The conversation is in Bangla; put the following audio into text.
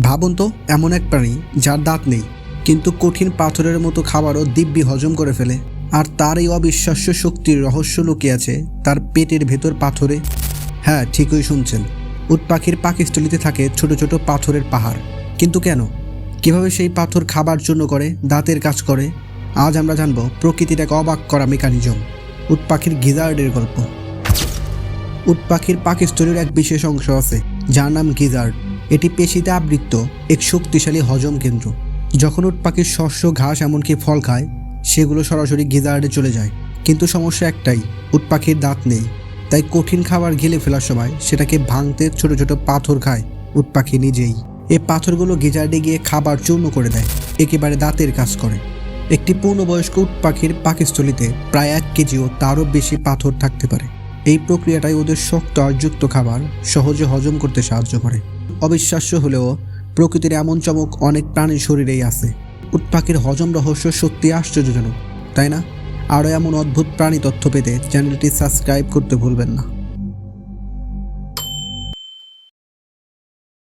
ভাবুন তো, এমন এক প্রাণী যার দাঁত নেই, কিন্তু কঠিন পাথরের মতো খাবারও দিব্যি হজম করে ফেলে। আর তার এই অবিশ্বাস্য শক্তির রহস্য লুকিয়ে আছে তার পেটের ভেতর পাথরে। হ্যাঁ, ঠিকই শুনছেন, উট পাখির পাকস্থলীতে থাকে ছোট ছোট পাথরের পাহাড়। কিন্তু কেন, কিভাবে সেই পাথর খাবার জন্য করে, দাঁতের কাজ করে? আজ আমরা জানবো প্রকৃতির এক অবাক করা মেকানিজম, উট পাখির গিজার্ডের গল্প। উট পাখির পাকস্থলীর এক বিশেষ অংশ আছে যার নাম গিজার্ড। এটি পেশিতে আবৃত এক শক্তিশালী হজম কেন্দ্র। যখন উট পাখির শস্য, ঘাস, এমনকি ফল খায়, সেগুলো সরাসরি গিজার্ডে চলে যায়। কিন্তু সমস্যা একটাই, উট পাখির দাঁত নেই। তাই কঠিন খাবার গিলে ফেলার সময় সেটাকে ভাঙতে ছোট ছোট পাথর খায় উট পাখি নিজেই। এই পাথরগুলো গিজার্ডে গিয়ে খাবার চূর্ণ করে দেয়, একেবারে দাঁতের কাজ করে। একটি পূর্ণবয়স্ক উট পাখির পাকস্থলীতে প্রায় 1 কেজি ও তারও বেশি পাথর থাকতে পারে। এই প্রক্রিয়াটাই ওদের শক্ত আর যুক্ত খাবার সহজে হজম করতে সাহায্য করে। অবিশ্বাস্য হলেও প্রকৃতির এমন চমক অনেক প্রাণীর শরীরেই আছে। উট পাখির হজম রহস্য সত্যি আশ্চর্যজনক, তাই না? আরও এমন অদ্ভুত প্রাণী তথ্য পেতে চ্যানেলটি সাবস্ক্রাইব করতে ভুলবেন না।